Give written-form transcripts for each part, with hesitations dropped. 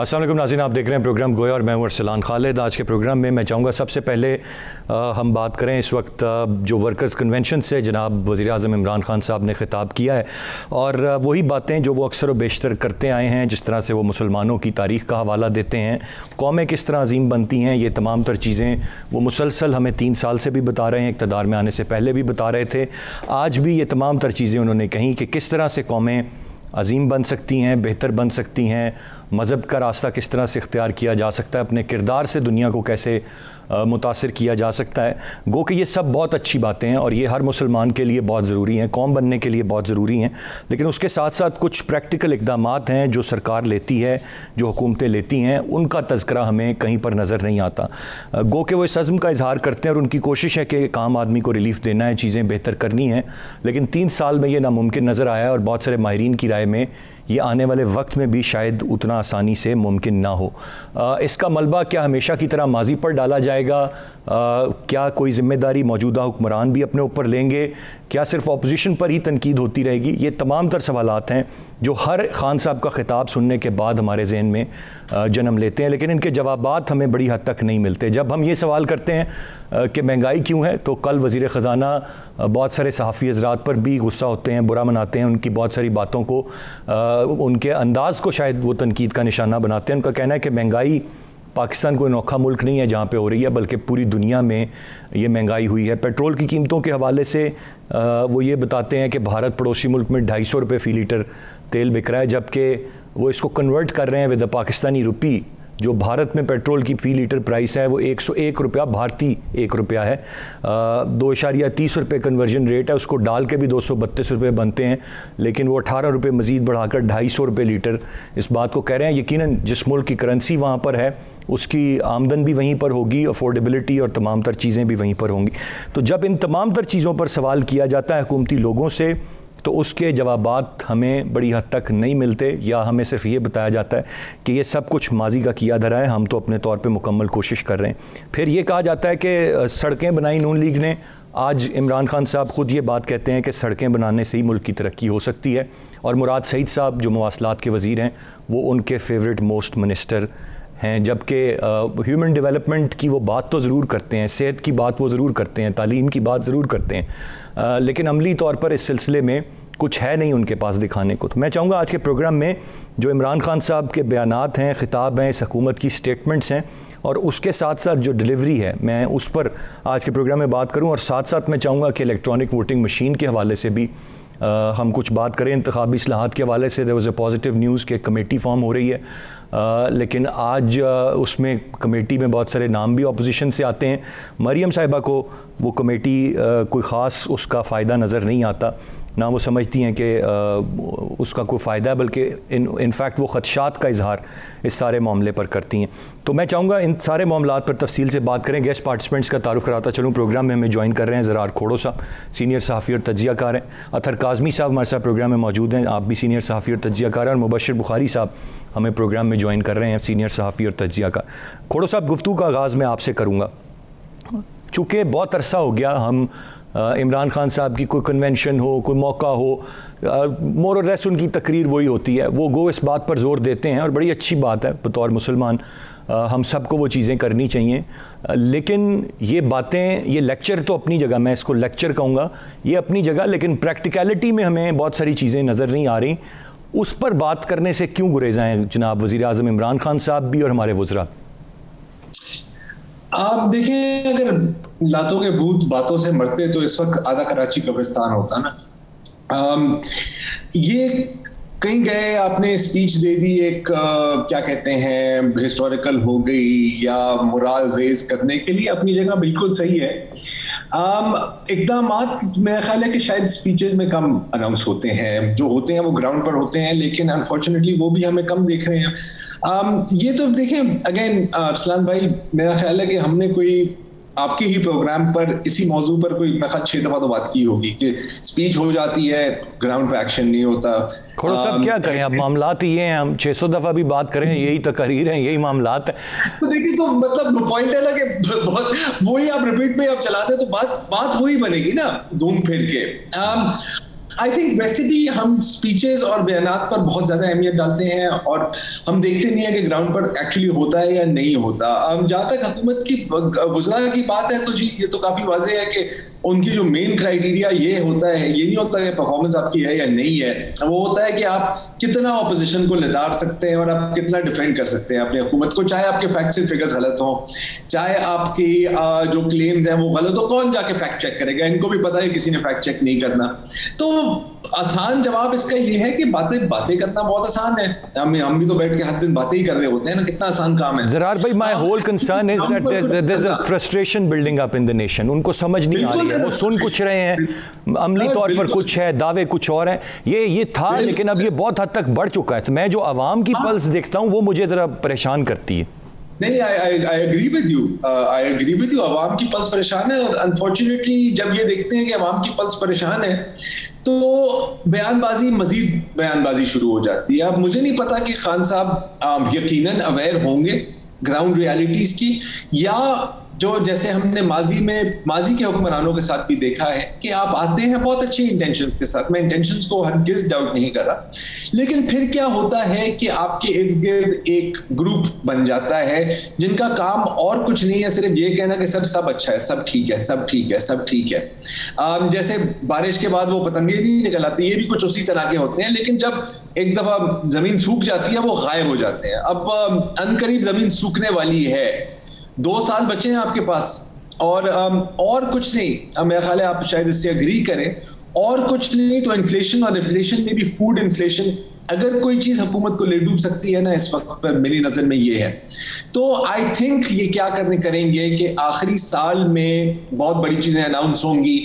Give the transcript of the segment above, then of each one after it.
अस्सलाम वालेकुम नाज़रीन, आप देख रहे हैं प्रोग्राम गोया और मैं हूं अरसलान खालिद। आज के प्रोग्राम में मैं चाहूँगा सबसे पहले हम बात करें इस वक्त जो वर्कर्स कन्वेंशन से जनाब वज़ीर-ए-आज़म इमरान खान साहब ने ख़िताब किया है और वही बातें जो वो अक्सर व बेशतर करते आए हैं, जिस तरह से वो मुसलमानों की तारीख़ का हवाला देते हैं, कौमें किस तरह अजीम बनती हैं, ये तमाम तर चीज़ें वो मुसलसल हमें 3 साल से भी बता रहे हैं, इक़्तिदार में आने से पहले भी बता रहे थे। आज भी ये तमाम तर चीज़ें उन्होंने कहीं कि किस तरह से कौमें अजीम बन सकती हैं, बेहतर बन सकती हैं, मज़हब का रास्ता किस तरह से इख्तियार किया जा सकता है, अपने किरदार से दुनिया को कैसे मुतासिर किया जा सकता है। गो कि ये सब बहुत अच्छी बातें हैं और ये हर मुसलमान के लिए बहुत ज़रूरी हैं, कौम बनने के लिए बहुत ज़रूरी हैं। लेकिन उसके साथ साथ कुछ प्रैक्टिकल इक़दामात हैं जो सरकार लेती है, जो हुकूमतें लेती हैं, उनका तज़किरा हमें कहीं पर नज़र नहीं आता। गो कि वो इस अज़्म का इजहार करते हैं और उनकी कोशिश है कि आम आदमी को रिलीफ़ देना है, चीज़ें बेहतर करनी है, लेकिन 3 साल में ये नामुमकिन नज़र आया है और बहुत सारे माहिरीन की राय में ये आने वाले वक्त में भी शायद उतना आसानी से मुमकिन ना हो। इसका मलबा क्या हमेशा की तरह माजी पर डाला जाएगा? क्या कोई ज़िम्मेदारी मौजूदा हुक्मरान भी अपने ऊपर लेंगे? क्या सिर्फ अपोजिशन पर ही तनकीद होती रहेगी? ये तमाम तर सवालात हैं जो हर खान साहब का ख़िताब सुनने के बाद हमारे जहन में जन्म लेते हैं, लेकिन इनके जवाबात हमें बड़ी हद तक नहीं मिलते। जब हम ये सवाल करते हैं कि महंगाई क्यों है, तो कल वज़ीर ख़ज़ाना बहुत सारे सहाफ़ी हज़रात पर भी गुस्सा होते हैं, बुरा मनाते हैं, उनकी बहुत सारी बातों को, उनके अंदाज़ को शायद वो तनकीद का निशाना बनाते हैं। उनका कहना है कि महंगाई पाकिस्तान कोई अनोखा मुल्क नहीं है जहाँ पे हो रही है, बल्कि पूरी दुनिया में ये महंगाई हुई है। पेट्रोल की कीमतों के हवाले से वो ये बताते हैं कि भारत पड़ोसी मुल्क में 250 रुपये फ़ी लीटर तेल बिक रहा है, जबकि वो इसको कन्वर्ट कर रहे हैं विद द पाकिस्तानी रुपी। जो भारत में पेट्रोल की फ़ी लीटर प्राइस है वो 101 रुपया, भारतीय 1 रुपया है। 2.30 रुपये कन्वर्जन रेट है, उसको डाल के भी 232 रुपये बनते हैं, लेकिन वो 18 रुपये मज़ीद बढ़ाकर 250 रुपये लीटर इस बात को कह रहे हैं। यकीनन जिस मुल्क की करेंसी वहाँ पर है उसकी आमदन भी वहीं पर होगी, अफोर्डेबिलिटी और तमाम तर चीज़ें भी वहीं पर होंगी। तो जब इन तमाम तर चीज़ों पर सवाल किया जाता है हुकूमती लोगों से, तो उसके जवाबात हमें बड़ी हद तक नहीं मिलते, या हमें सिर्फ ये बताया जाता है कि ये सब कुछ माजी का किया धरा है, हम तो अपने तौर पे मुकम्मल कोशिश कर रहे हैं। फिर ये कहा जाता है कि सड़कें बनाई नून लीग ने। आज इमरान खान साहब ख़ुद ये बात कहते हैं कि सड़कें बनाने से ही मुल्क की तरक्की हो सकती है, और मुराद सईद साहब जो मवासलात के वज़ीर हैं वो उनके फेवरेट मोस्ट मिनिस्टर हैं, जबकि ह्यूमन डेवलपमेंट की वो बात तो ज़रूर करते हैं, सेहत की बात वो ज़रूर करते हैं, तालीम की बात ज़रूर करते हैं, लेकिन अमली तौर पर इस सिलसिले में कुछ है नहीं उनके पास दिखाने को। तो मैं चाहूँगा आज के प्रोग्राम में जो इमरान खान साहब के बयानात हैं, ख़िताब हैं, इस हुकूमत की स्टेटमेंट्स हैं, और उसके साथ साथ जो डिलीवरी है, मैं उस पर आज के प्रोग्राम में बात करूँ। और साथ साथ मैं चाहूँगा कि इलेक्ट्रॉनिक वोटिंग मशीन के हवाले से भी हम कुछ बात करें। इंतखाबी इस्लाहात के हवाले से there was a positive news कि कमेटी फॉर्म हो रही है, लेकिन आज उसमें कमेटी में बहुत सारे नाम भी अपोजिशन से आते हैं। मरियम साहिबा को वो कमेटी कोई ख़ास उसका फ़ायदा नज़र नहीं आता, ना वो समझती हैं कि उसका कोई फ़ायदा है, बल्कि इनफैक्ट वो ख़दशात का इजहार इस सारे मामले पर करती हैं। तो मैं चाहूँगा इन सारे मामलात पर तफसील से बात करें। गेस्ट पार्टिसिपेंट्स का तारुफ कराता चलूँ। प्रोग्राम में हमें ज्वाइन कर रहे हैं ज़रार खोड़ो साहब, सीनियर सहाफ़ी और तज्ज़ियाकार हैं। अतर काज़मी साहब हमारे साथ प्रोग्राम में मौजूद हैं, आप भी सीनियर सहाफ़ी और तज्ज़ियाकार हैं। और मुबशर बुखारी साहब हमें प्रोग्राम में ज्वाइन कर रहे हैं, सीनियर सहाफ़ी और तज्ज़ियाकार। खोड़ो साहब, गुफ्तगू का आगाज़ मैं आपसे करूँगा। चूँकि बहुत अरसा हो गया हम इमरान खान साहब की कोई कन्वेंशन हो, कोई मौका हो, मोर और लेस उनकी तकरीर वही होती है, वो गो इस बात पर जोर देते हैं और बड़ी अच्छी बात है। बतौर मुसलमान हम सबको वो चीज़ें करनी चाहिए, लेकिन ये बातें, ये लेक्चर तो अपनी जगह, मैं इसको लेक्चर कहूँगा, ये अपनी जगह, लेकिन प्रैक्टिकलिटी में हमें बहुत सारी चीज़ें नज़र नहीं आ रही। उस पर बात करने से क्यों गुरेज़ हैं जनाब वज़ीर-ए-आज़म इमरान खान साहब भी और हमारे वज़रा? आप देखें, अगर लातों के भूत बातों से मरते तो इस वक्त आधा कराची कब्रिस्तान होता ना। ये कहीं गए, आपने स्पीच दे दी, एक क्या कहते हैं, हिस्टोरिकल हो गई या मोरल रेज करने के लिए, अपनी जगह बिल्कुल सही है। इक़दामात मेरा ख्याल है कि शायद स्पीचेस में कम अनाउंस होते हैं, जो होते हैं वो ग्राउंड पर होते हैं, लेकिन अनफॉर्चुनेटली वो भी हमें कम देख रहे हैं। ये तो देखें, अगेन अरसलान भाई, मेरा ख्याल है कि हमने कोई आपके ही प्रोग्राम पर इसी मौजू पर कोई 6 दफा तो बात की होगी कि स्पीच हो जाती है, ग्राउंड पे एक्शन नहीं होता। खोड़ो साहब, क्या करें, अब मामलात ही हैं, हम 600 दफा भी बात करें, यही तकरीर हैं, यही मामलात है। तो देखिए, तो मतलब पॉइंट है ना कि वही आप रिपीट में आप चलाते हैं तो बात वही बनेगी ना, घूम फिर के। आई थिंक वैसे भी हम स्पीचेस और बयानात पर बहुत ज्यादा अहमियत डालते हैं और हम देखते नहीं है कि ग्राउंड पर एक्चुअली होता है या नहीं होता। जहां तक हुकूमत की वज़रा की बात है तो जी ये तो काफी वाज़ेह है कि उनकी जो मेन क्राइटेरिया ये होता है, ये नहीं होता कि परफॉर्मेंस आपकी है या नहीं है, वो होता है कि आप कितना ऑपोजिशन को लदार सकते हैं और आप कितना डिफेंड कर सकते हैं अपनी हुकूमत को, चाहे आपके फैक्ट्स एंड फिगर्स गलत हो, चाहे आपकी जो क्लेम्स हैं वो गलत हो, कौन जाके फैक्ट चेक करेगा? इनको भी पता है किसी ने फैक्ट चेक नहीं करना। तो आसान जवाब इसका ये है कि बातें करना बहुत आसान है। हम भी तो बैठ के हर दिन बातें ही कर रहे होते हैं ना, कितना आसान काम है। ज़रार भाई, my whole concern is that there is a frustration building up in the nation. उनको समझ नहीं आ रही है, वो सुन कुछ रहे हैं, अमली तौर पर कुछ है, दावे कुछ और हैं। ये था, लेकिन अब ये बहुत हद तक बढ़ चुका है। तो मैं जो आवाम की पल्स देखता हूँ वो मुझे ज़रा परेशान करती है। नहीं, आई एग्री विद यू, आवाम की पल्स परेशान है और अनफॉर्चुनेटली जब ये देखते हैं कि आवाम की पल्स परेशान है तो मजीद बयानबाजी शुरू हो जाती है। अब मुझे नहीं पता कि खान साहब यकीनन अवेयर होंगे ग्राउंड रियलिटीज की, या जो जैसे हमने माजी के हुक्मरानों के साथ भी देखा है कि आप आते हैं बहुत अच्छी इंटेंशंस के साथ, मैं इंटेंशंस को हरगिज़ डाउट नहीं कर रहा, लेकिन फिर क्या होता है कि आपके इर्द गिर्द एक ग्रुप बन जाता है जिनका काम और कुछ नहीं है, सिर्फ ये कहना कि सब अच्छा है, सब ठीक है, सब ठीक है, सब ठीक है। जैसे बारिश के बाद वो पतंगे नहीं निकल आती, ये भी कुछ उसी तरह के होते हैं, लेकिन जब एक दफा जमीन सूख जाती है वो गायब हो जाते हैं। अब अनकरीब जमीन सूखने वाली है, 2 साल बचे हैं आपके पास और कुछ नहीं, मेरा ख्याल है आप शायद इससे अग्री करें, और कुछ नहीं तो इन्फ्लेशन, और इन्फ्लेशन में भी फूड इन्फ्लेशन, अगर कोई चीज हुकूमत को ले डूब सकती है ना इस वक्त पर मेरी नजर में ये है। तो आई थिंक ये क्या करेंगे कि आखिरी साल में बहुत बड़ी चीजें अनाउंस होंगी,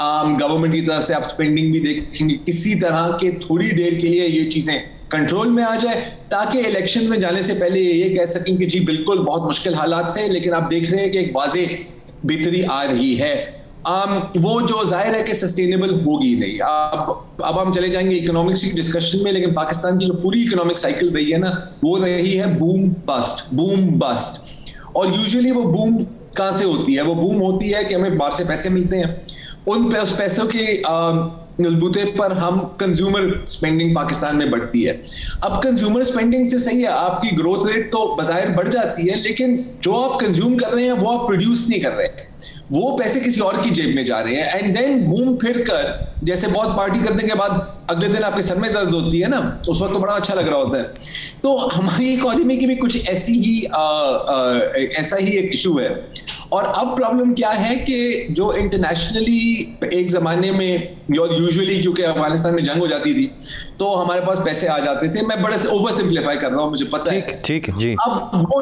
गवर्नमेंट की तरफ से आप स्पेंडिंग भी देखेंगे किसी तरह के, थोड़ी देर के लिए ये चीजें कंट्रोल में आ जाए ताकि इलेक्शन में जाने से पहले ये कह सकें कि जी बिल्कुल बहुत मुश्किल हालात थे, लेकिन आप देख रहे हैं कि एक वाज़ेह बेहतरी आ रही है। वो जो जाहिर है कि सस्टेनेबल होगी नहीं। अब हम चले जाएंगे इकोनॉमिक्स की डिस्कशन में, लेकिन पाकिस्तान की जो पूरी इकोनॉमिक साइकिल रही है ना, वो रही है बूम बस्ट। और यूजुअली वो बूम कहाँ से होती है? वो बूम होती है कि हमें बाहर से पैसे मिलते हैं, उस पैसों के बलबूते पर हम कंज्यूमर स्पेंडिंग पाकिस्तान में बढ़ती है। अब कंज्यूमर स्पेंडिंग से सही है, आपकी ग्रोथ रेट तो बाज़ाहिर बढ़ जाती है, लेकिन जो आप कंज्यूम कर रहे हैं वो आप प्रोड्यूस नहीं कर रहे हैं, वो पैसे किसी और की जेब में जा रहे हैं। एंड देन घूम फिर कर, जैसे बहुत पार्टी करने के बाद अगले दिन आपके सर में दर्द होती है ना, तो उस वक्त तो बड़ा अच्छा लग रहा होता है। तो हमारी इकोनॉमी की भी कुछ ऐसा ही एक इशू है। और अब प्रॉब्लम क्या है कि जो इंटरनेशनली एक जमाने में यूजुअली, क्योंकि अफगानिस्तान में जंग हो जाती थी तो हमारे पास पैसे आ जाते थे, मैं बड़े से ओवर सिंप्लीफाई कर रहा हूँ, मुझे पता है, ठीक जी। अब वो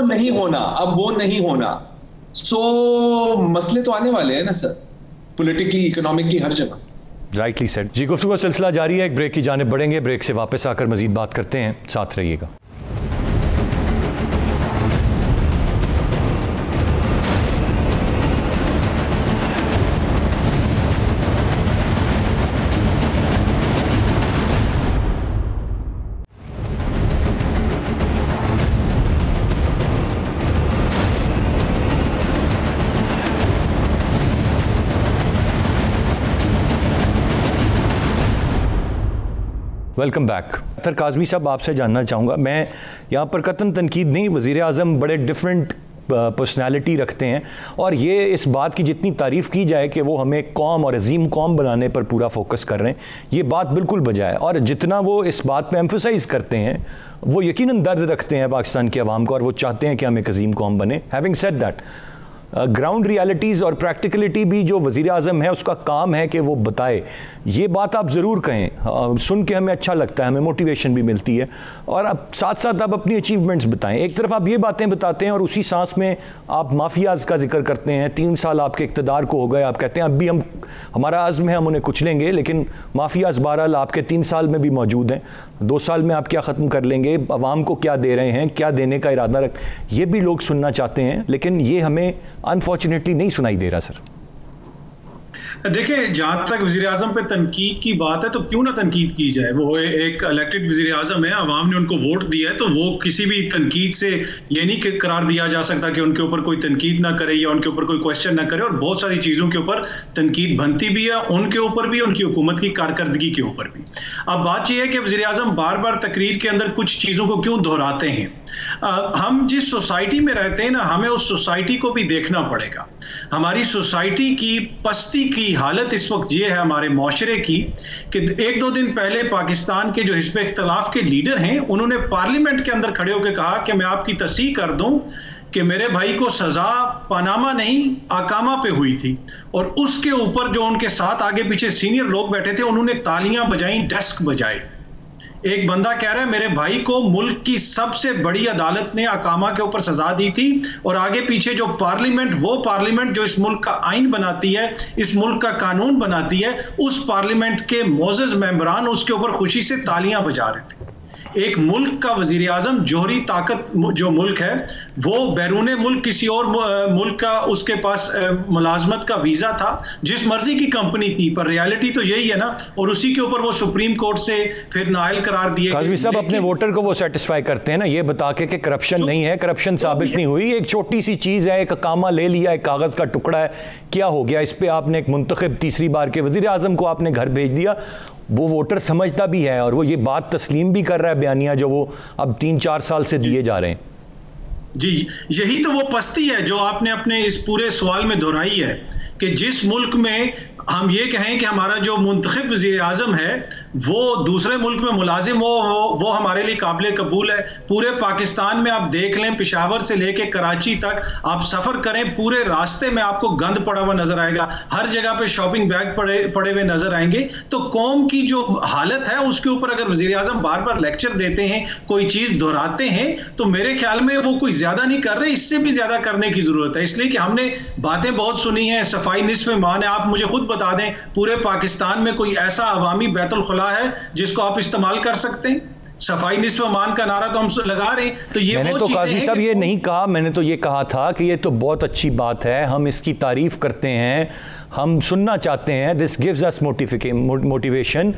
नहीं होना। सो मसले तो आने वाले हैं ना सर, पॉलिटिकली, इकोनॉमिक की, हर जगह। राइटली सेड जी। गुफ्तगू का सिलसिला जारी है, एक ब्रेक की जानिब बढ़ेंगे, ब्रेक से वापस आकर मजीद बात करते हैं, साथ रहिएगा। Welcome back. अतर काज़मी साहब, आपसे जानना चाहूँगा, मैं यहाँ पर कतन तनकीद नहीं, वज़ीर आज़म बड़े डिफरेंट पर्सनालिटी रखते हैं और ये इस बात की जितनी तारीफ़ की जाए कि वो हमें कौम और अजीम कौम बनाने पर पूरा फोकस कर रहे हैं, ये बात बिल्कुल बजाय, और जितना वो इस बात पे एम्फसाइज़ करते हैं वो यकीनन दर्द रखते हैं पाकिस्तान की आवाम को और वो चाहते हैं कि हम एक अजीम कौम बने। Having said that, ground realities और प्रैक्टिकलिटी भी जो वज़ीर आज़म है उसका काम है कि वो बताए, ये बात आप ज़रूर कहें, सुन के हमें अच्छा लगता है, हमें मोटिवेशन भी मिलती है, और अब साथ साथ आप अपनी अचीवमेंट्स बताएं। एक तरफ आप ये बातें बताते हैं और उसी सांस में आप माफियाज़ का जिक्र करते हैं, 3 साल आपके इक़्तिदार को हो गए, आप कहते हैं अब भी हमारा आज़्म है, हम उन्हें कुचलेंगे, लेकिन माफियाज़ बहरहाल आपके 3 साल में भी मौजूद हैं। 2 साल में आप क्या ख़त्म कर लेंगे, आवाम को क्या दे रहे हैं, क्या देने का इरादा रख, ये भी लोग सुनना चाहते हैं, लेकिन ये हमें अनफॉर्चुनेटली नहीं सुनाई दे रहा सर। देखिए, जहां तक वजीर आजम पे तनकीद की बात है तो क्यों ना तनकीद की जाए। वो एक इलेक्टेड वजीर आजम है, अवाम ने उनको वोट दिया है, तो वो किसी भी तनकीद से ये नहीं करार दिया जा सकता कि उनके ऊपर कोई तनकीद ना करे या उनके ऊपर कोई क्वेश्चन ना करे। और बहुत सारी चीज़ों के ऊपर तनकीद बनती भी है, उनके ऊपर भी, उनकी हुकूमत की कारकर्दगी के ऊपर भी। अब बात यह है कि वजीर आजम बार बार तकरीर के अंदर कुछ चीज़ों को क्यों दोहराते हैं। हम जिस सोसाइटी में रहते हैं ना, हमें उस सोसाइटी को भी देखना पड़ेगा। हमारी सोसाइटी की पस्ती की हालत इस वक्त ये है हमारे माशरे की कि एक दो दिन पहले पाकिस्तान के जो हिस्ब इख्तलाफ के लीडर हैं, उन्होंने पार्लियामेंट के अंदर खड़े होकर कहा कि मैं आपकी तस्दीक कर दूं कि मेरे भाई को सजा पनामा नहीं आकामा पे हुई थी। और उसके ऊपर जो उनके साथ आगे पीछे सीनियर लोग बैठे थे, उन्होंने तालियां बजाई, डेस्क बजाए। एक बंदा कह रहा है मेरे भाई को मुल्क की सबसे बड़ी अदालत ने अकामा के ऊपर सजा दी थी, और आगे पीछे जो पार्लियामेंट, वो पार्लियामेंट जो इस मुल्क का आइन बनाती है, इस मुल्क का कानून बनाती है, उस पार्लियामेंट के मोअज़्ज़ज़ मेंबरान उसके ऊपर खुशी से तालियां बजा रहे थे। एक मुल्क का वजीर आजम, जोहरी ताकत जो मुल्क है, वो बैरून मुल्क किसी और मुल्क का उसके पास मुलाजमत का वीजा था, जिस मर्जी की कंपनी थी, पर रियलिटी तो यही है ना। और उसी के ऊपर वो सुप्रीम कोर्ट से फिर नाअहल करार दिए। काज़मी साहब अपने वोटर को वो सेटिस्फाई करते हैं ना, ये बता के कि करप्शन नहीं है, करप्शन साबित नहीं हुई, एक छोटी सी चीज़ है, एक कामा ले लिया, एक कागज़ का टुकड़ा है, क्या हो गया। इस पर आपने एक मुंतखब तीसरी बार के वजीर आजम को आपने घर भेज दिया। वो वोटर समझता भी है और वो ये बात तस्लीम भी कर रहा है, बयानिया जो वो अब 3-4 साल से दिए जा रहे हैं। जी, यही तो वो पस्ती है जो आपने अपने इस पूरे सवाल में दोहराई है कि जिस मुल्क में हम ये कहें कि हमारा जो मुंतखब वज़ीर आज़म है वो दूसरे मुल्क में मुलाजिम हो, वो हमारे लिए काबिल कबूल है। पूरे पाकिस्तान में आप देख लें, पेशावर से लेके कराची तक आप सफ़र करें, पूरे रास्ते में आपको गंद पड़ा हुआ नजर आएगा, हर जगह पे शॉपिंग बैग पड़े हुए नजर आएंगे। तो कौम की जो हालत है उसके ऊपर अगर वज़ीर आज़म बार बार लेक्चर देते हैं, कोई चीज़ दोहराते हैं, तो मेरे ख्याल में वो कोई ज़्यादा नहीं कर रहे, इससे भी ज़्यादा करने की ज़रूरत है। इसलिए कि हमने बातें बहुत सुनी हैं, सफाई निस्फ़ ईमान है। आप मुझे खुद बता दें, पूरे पाकिस्तान में कोई ऐसा अवामी बैतुल खुला है जिसको आप इस्तेमाल कर सकते हैं? सफाई निस्फ़ ईमान का नारा तो हम लगा रहे हैं। तो ये मैंने तो काज़ी साहब ये नहीं कहा, मैंने तो ये कहा था कि ये तो बहुत अच्छी बात है, हम इसकी तारीफ करते हैं, हम सुनना चाहते हैं, दिस गिव्स अस मोटिवेशन,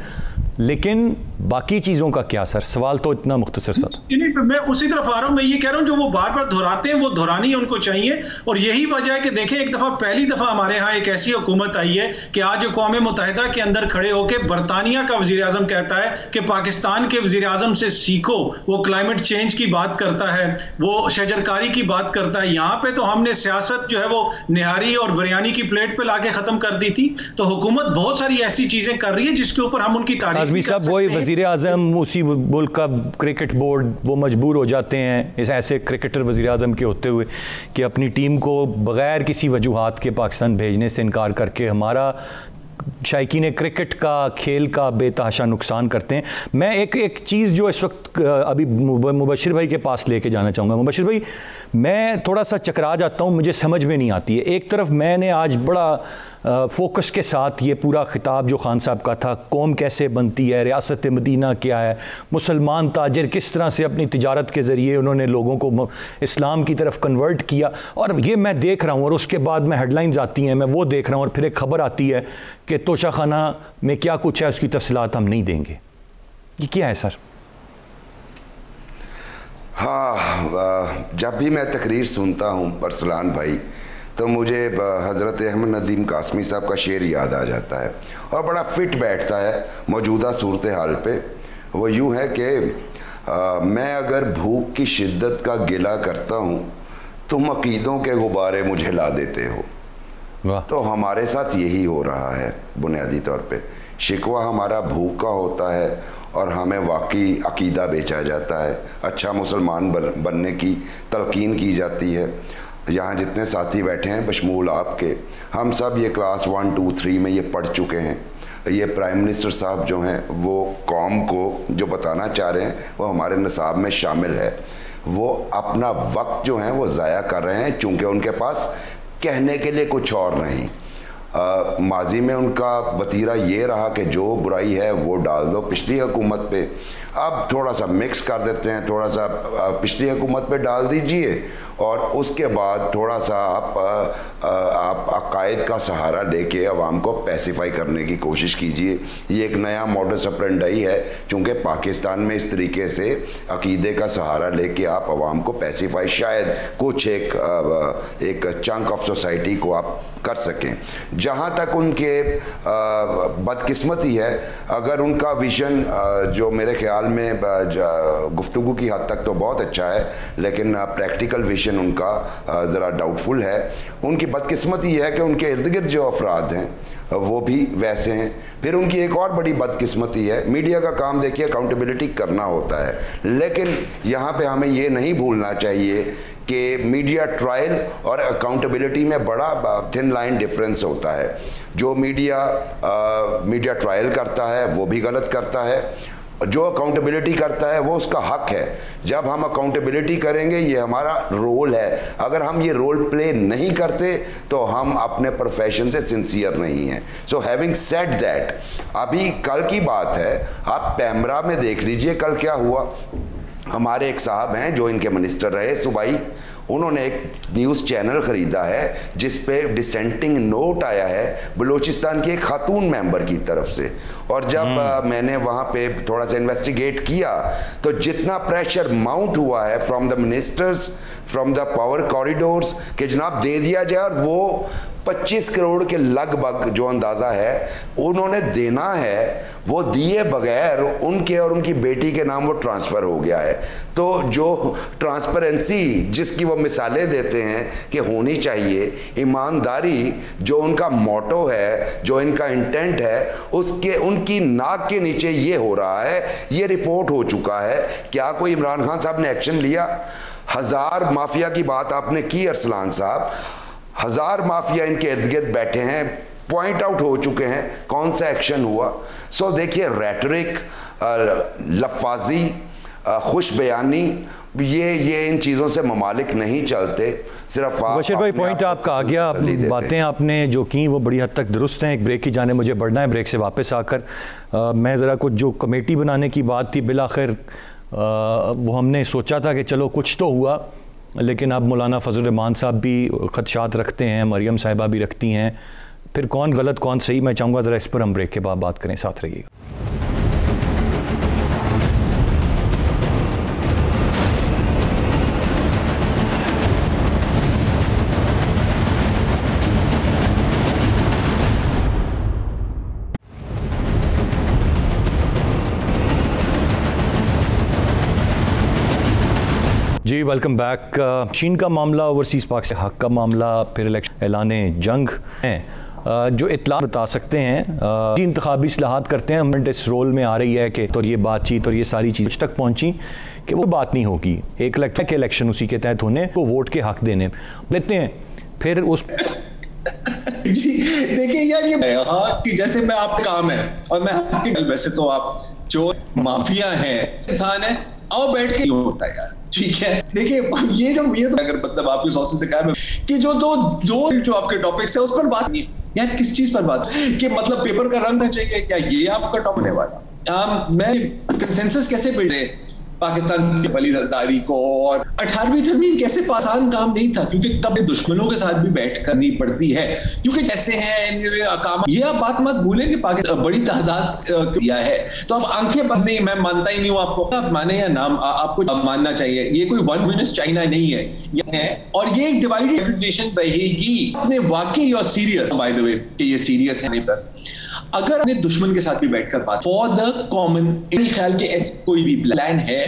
लेकिन बाकी चीज़ों का क्या सर? सवाल तो इतना मुख्तसर सा था। मैं उसी तरफ आ रहा हूं। मैं ये कह रहा हूं जो वो बार बार दोहराते हैं वो दोहरानी उनको चाहिए। और यही वजह है कि देखें, एक दफ़ा पहली दफ़ा हमारे यहाँ एक ऐसी हुकूमत आई है कि आज अक़वाम मुत्तहिदा के अंदर खड़े होकर बरतानिया का वज़ीर आज़म कहता है कि पाकिस्तान के वज़ीर आज़म से सीखो। वो क्लाइमेट चेंज की बात करता है, वो शजरकारी की बात करता है। यहाँ पे तो हमने सियासत जो है वो निहारी और बिरयानी की प्लेट पे लाके ख़त्म कर दी थी। तो हुकूमत बहुत सारी ऐसी चीज़ें कर रही है जिसके ऊपर हम उनकी तारीफ काज़मी साहब, वही वज़ीर आज़म, उसी मुल्क का क्रिकेट बोर्ड, वो मजबूर हो जाते हैं इस ऐसे क्रिकेटर वज़ीर आज़म के होते हुए कि अपनी टीम को बग़ैर किसी वजूहात के पाकिस्तान भेजने से इनकार करके हमारा शायकीन क्रिकेट का, खेल का बेतहाशा नुकसान करते हैं। मैं एक चीज़ जो इस वक्त अभी मुबशिर भाई के पास लेके जाना चाहूँगा। मुबशिर भाई, मैं थोड़ा सा चकरा जाता हूँ, मुझे समझ में नहीं आती है। एक तरफ मैंने आज बड़ा फोकस के साथ ये पूरा खिताब जो खान साहब का था, कौम कैसे बनती है, रियासत मदीना क्या है, मुसलमान ताजिर किस तरह से अपनी तिजारत के ज़रिए उन्होंने लोगों को इस्लाम की तरफ कन्वर्ट किया, और ये मैं देख रहा हूँ। और उसके बाद में हेडलाइंस आती हैं, मैं वो देख रहा हूँ, और फिर एक खबर आती है कि तोशाखाना में क्या कुछ है, उसकी तफसीलात हम नहीं देंगे। ये क्या है सर? हाँ, जब भी मैं तकरीर सुनता हूँ अरसलान भाई, तो मुझे हज़रत अहमद नदीम कासमी साहब का शेर याद आ जाता है और बड़ा फिट बैठता है मौजूदा सूरत हाल पे। वो यूँ है कि मैं अगर भूख की शिद्दत का गिला करता हूँ, तुम अकीदों के गुब्बारे मुझे ला देते हो। तो हमारे साथ यही हो रहा है बुनियादी तौर पे। शिकवा हमारा भूख का होता है और हमें वाकई अकीदा बेचा जाता है, अच्छा मुसलमान बनने की तलकीन की जाती है। यहाँ जितने साथी बैठे हैं बशमूल आपके, हम सब ये क्लास 1, 2, 3 में ये पढ़ चुके हैं। ये प्राइम मिनिस्टर साहब जो हैं वो कौम को जो बताना चाह रहे हैं वो हमारे निसाब में शामिल है। वो अपना वक्त जो है वो ज़ाया कर रहे हैं चूँकि उनके पास कहने के लिए कुछ और नहीं। माजी में उनका वतीरा ये रहा कि जो बुराई है वो डाल दो पिछली हुकूमत पे, अब थोड़ा सा मिक्स कर देते हैं, थोड़ा सा पिछली हुकूमत पे डाल दीजिए और उसके बाद थोड़ा सा आप अकायद का सहारा लेके अवाम को पैसिफाई करने की कोशिश कीजिए। ये एक नया मॉडस ऑपरेंडी है, चूँकि पाकिस्तान में इस तरीके से अकीदे का सहारा लेके आप अवाम को पैसिफाई शायद कुछ एक चंक ऑफ सोसाइटी को आप कर सकें। जहाँ तक उनके बदकिस्मती है, अगर उनका विजन जो मेरे ख्याल में गुफ्तगू की हद तक तो बहुत अच्छा है, लेकिन प्रैक्टिकल विजन उनका ज़रा डाउटफुल है। उनकी बदकिस्मती है कि उनके इर्द गिर्द जो अफराद हैं वो भी वैसे हैं। फिर उनकी एक और बड़ी बदकिस्मती है, मीडिया का काम देखिए अकाउंटेबिलिटी करना होता है, लेकिन यहाँ पे हमें ये नहीं भूलना चाहिए कि मीडिया ट्रायल और अकाउंटेबिलिटी में बड़ा थिन लाइन डिफरेंस होता है। जो मीडिया ट्रायल करता है वो भी गलत करता है, जो अकाउंटेबिलिटी करता है वो उसका हक है। जब हम अकाउंटेबिलिटी करेंगे, ये हमारा रोल है, अगर हम ये रोल प्ले नहीं करते तो हम अपने प्रोफेशन से सिंसियर नहीं हैं। सो हैविंग सेड दैट, अभी कल की बात है, आप पैमरा में देख लीजिए कल क्या हुआ। हमारे एक साहब हैं जो इनके मिनिस्टर रहे सूबाई, उन्होंने एक न्यूज़ चैनल ख़रीदा है जिस पे डिसेंटिंग नोट आया है बलूचिस्तान की एक खातून मेंबर की तरफ से। और जब मैंने वहाँ पे थोड़ा सा इन्वेस्टिगेट किया तो जितना प्रेशर माउंट हुआ है from the ministers, from the power corridors कि जनाब दे दिया जाए, और वो 25 करोड़ के लगभग जो अंदाज़ा है उन्होंने देना है, वो दिए बगैर उनके और उनकी बेटी के नाम वो ट्रांसफ़र हो गया है। तो जो ट्रांसपेरेंसी जिसकी वो मिसालें देते हैं कि होनी चाहिए, ईमानदारी जो उनका मोटो है, जो इनका इंटेंट है, उसके उनकी नाक के नीचे ये हो रहा है। ये रिपोर्ट हो चुका है। क्या कोई इमरान खान साहब ने एक्शन लिया? 1000 माफिया की बात आपने की अरसलान साहब, 1000 माफिया इनके इर्द गिर्द बैठे हैं, पॉइंट आउट हो चुके हैं, कौन सा एक्शन हुआ? सो देखिए, रेटरिक, लफाजी, खुश बयानी, ये इन चीज़ों से ममालिक नहीं चलते। सिर्फ बशीर भाई, पॉइंट आपका आ गया, बातें आपने जो की वो बड़ी हद तक दुरुस्त हैं। एक ब्रेक की जाने मुझे बढ़ना है, ब्रेक से वापस आकर मैं ज़रा कुछ जो कमेटी बनाने की बात थी, बिलाखिर वो हमने सोचा था कि चलो कुछ तो हुआ, लेकिन अब मौलाना फजल रहमान साहब भी खदशात रखते हैं, मरियम साहिबा भी रखती हैं, फिर कौन गलत कौन सही, मैं चाहूँगा ज़रा इस पर हम ब्रेक के बाद बात करें। साथ रहिएगा। जी वेलकम बैक। चीन का मामला, ओवरसीज़ पाक से हक का मामला, फिर इलेक्शन ऐलाने जंग हैं जो इतला बता सकते हैं। इंतखाबी इस्लाहात करते हैं, हम इस रोल में आ रही है कि तो ये बातचीत और ये सारी चीज़ तक पहुँची कि वो बात नहीं होगी। एक इलेक्शन उसी के तहत होने को वोट के हक देने लेते हैं, फिर उस जी देखिए यार, ये हाँ कि जैसे मैं आपका काम है और मैं आपके, वैसे तो आप जो माफिया हैं इंसान है, आओ बैठ के होता है यार, ठीक है। देखिए ये तो अगर मतलब आपके सोर्सेस से कहा कि जो आपके टॉपिक्स है उस पर बात नहीं यार, किस चीज पर बात कि मतलब पेपर का रंग होना चाहिए, क्या ये आपका टॉपिक है वाला? मैं कंसेंसस कैसे बिल्डे पाकिस्तान की वली जरदारी को, और 18वीं तरमीम कैसे आसान काम नहीं था, क्योंकि कभी दुश्मनों के साथ भी बैठ करनी पड़ती है, क्योंकि जैसे हैं ये आप बात मत भूलें कि पाकिस्तान बड़ी तादाद किया है, तो आप आंखें बंद नहीं, मैं मानता ही नहीं हूँ, आपको आप माने या नाम आपको मानना चाहिए, ये कोई वन यूनिट चाइना नहीं है, और ये एक डिवाइडेड रेपुटेशन रहेगी। अपने वाकई और सीरियस बाय द वे कि ये सीरियस है पर अगर अपने दुश्मन के साथ भी बैठकर बात फॉर द कॉमन, मेरे ख्याल के ऐसे कोई भी प्लान है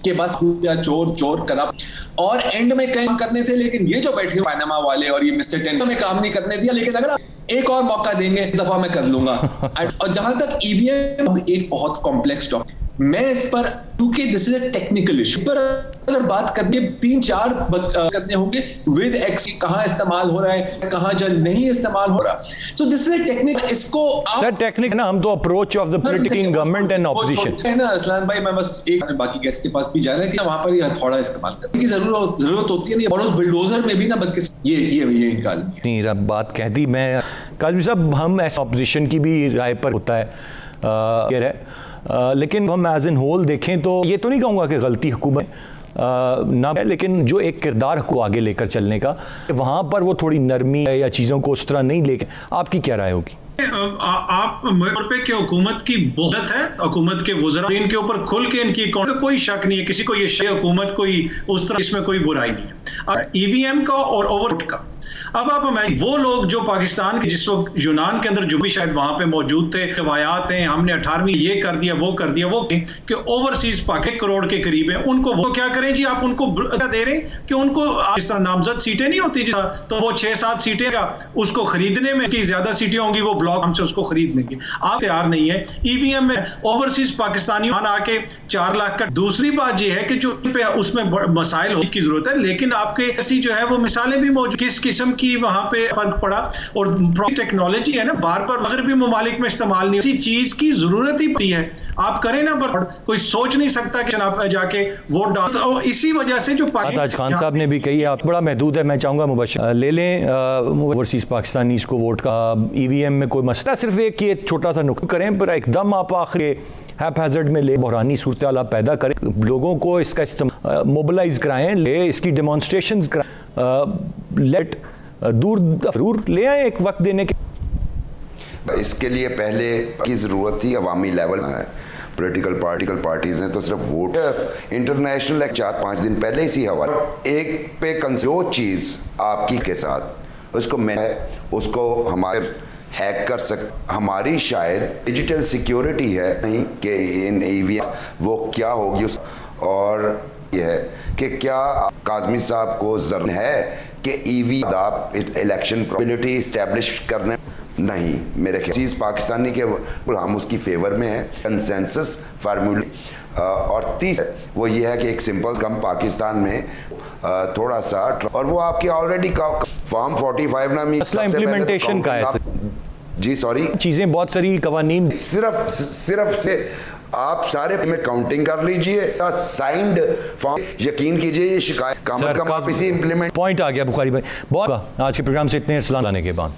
कि बस चोर करप्ट और एंड में काम करने थे, लेकिन ये जो बैठे पानामा वाले और ये मिस्टर टेन में काम नहीं करने दिया, लेकिन अगर आप एक और मौका देंगे इस दफा मैं कर लूंगा। और जहां तक ईवीएम एक बहुत कॉम्प्लेक्स टॉपिक, मैं इस पर, क्योंकि this is a technical issue, पर अगर बात करके 3-4 करने होंगे विद एक्स, कहां इस्तेमाल हो रहा है, कहां जो नहीं इस्तेमाल हो रहा। So this is a technique, इसको सर टेक्निक ना, हम तो approach of the political government and opposition है ना अरसलान भाई। मैं बस एक बाकी गेस्ट के पास भी जाना है कि वहां पर ये हथौड़ा इस्तेमाल करने की जरूरत होती है नहीं, और उस बुलडोजर में भी ना बदकिस ये निकाल नहीं बात कहती। मैं काज़मी साहब, हम ऐसे ऑपोजिशन की भी राय पर होता है लेकिन हम एज एन होल देखें तो ये तो नहीं कहूँगा कि गलती हुकूमत ना है, लेकिन जो एक किरदार को आगे लेकर चलने का, वहाँ पर वो थोड़ी नरमी है या चीज़ों को उस तरह नहीं लेके, आपकी क्या राय होगी? आप पे कि हुकूमत की बहुत है, हुकूमत के वज़रा इनके ऊपर खुल के इनकी तो कोई शक नहीं है, किसी को ये हुकूमत कोई उस तरह, इसमें कोई बुराई नहीं है। ईवीएम का और ओवरवोट का, अब आप वो लोग जो पाकिस्तान के जिस वक्त यूनान के अंदर जो भी शायद वहां पे मौजूद थे, रवायात हैं, हमने 18वीं ये कर दिया वो कर दिया, वो कि ओवरसीज 1 करोड़ के करीब है, उनको वो क्या करें जी, आप उनको दे रहे हैं कि उनको इस तरह नामजद सीटें नहीं होती तो वो 6-7 सीटें का उसको खरीदने में की ज्यादा सीटें होंगी, वो ब्लॉक हमसे उसको खरीद लेंगे। आप तैयार नहीं है। ईवीएम में ओवरसीज पाकिस्तानी आके 4 लाख का। दूसरी बात यह है कि जो उसमें मसाइल की जरूरत है, लेकिन आपके ऐसी जो है वो मिसालें भी मौजूद, किस किस्म की वहां पे फर्क पड़ा, और टेक्नोलॉजी है ना बार बार मगरबी ममालिक में इस्तेमाल नहीं, इसी चीज की जरूरत ही पड़ती है। आप करें ना, पर कोई सोच नहीं सकता कि आप जाके वोट डाल, तो इसी वजह से जो आज खान साहब ने भी कही है, आप बड़ा महदूद है। मैं चाहूंगा मुबशर ले लें ओवरसीज पाकिस्तानी को वोट का, ईवीएम में कोई मसला, सिर्फ एक ये छोटा सा नुक्ता करें, पर एकदम आप आखिर हैज़ार्ड में ले बहरानी सूरत हाल पैदा करें, लोगों को इसका मोबिलाइज कराएं, ले इसकी डेमोन्स्ट्रेशंस कराएं, लेट दूर जरूर ले आए एक वक्त देने के। इसके लिए पहले की ज़रूरत थी अवामी लेवल है, पॉलिटिकल पार्टीज हैं तो सिर्फ वोट, इंटरनेशनल 4-5 दिन पहले इसी हवाले एक पे जो चीज़ आपकी के साथ उसको मैं उसको हमारे हैक कर हमारी शायद डिजिटल सिक्योरिटी है नहीं कि इन ईवीएम वो क्या होगी उस, और यह है कि क्या काज़मी साहब को जरूरत है कि ईवी आप इलेक्शन प्रोबेबिलिटी इस्टेब्लिश करने, नहीं मेरे ख्याल चीज़ पाकिस्तानी के हम उसकी फेवर में है, कंसेंसस फार्मूला। और तीसरा वो ये है कि एक सिंपल कम पाकिस्तान में थोड़ा सा, और वो आपकी ऑलरेडी फॉर्म 45 ना इम्प्लीमेंटेशन का है जी, सॉरी चीज़ें बहुत सारी कवानीन, सिर्फ से आप सारे में काउंटिंग कर लीजिए, साइंड फॉर्म यकीन कीजिए ये शिकायत कम से कम आप इसी इम्प्लीमेंट। पॉइंट आ गया बुखारी भाई, बहुत आज के प्रोग्राम से इतने सलाम लाने के बाद।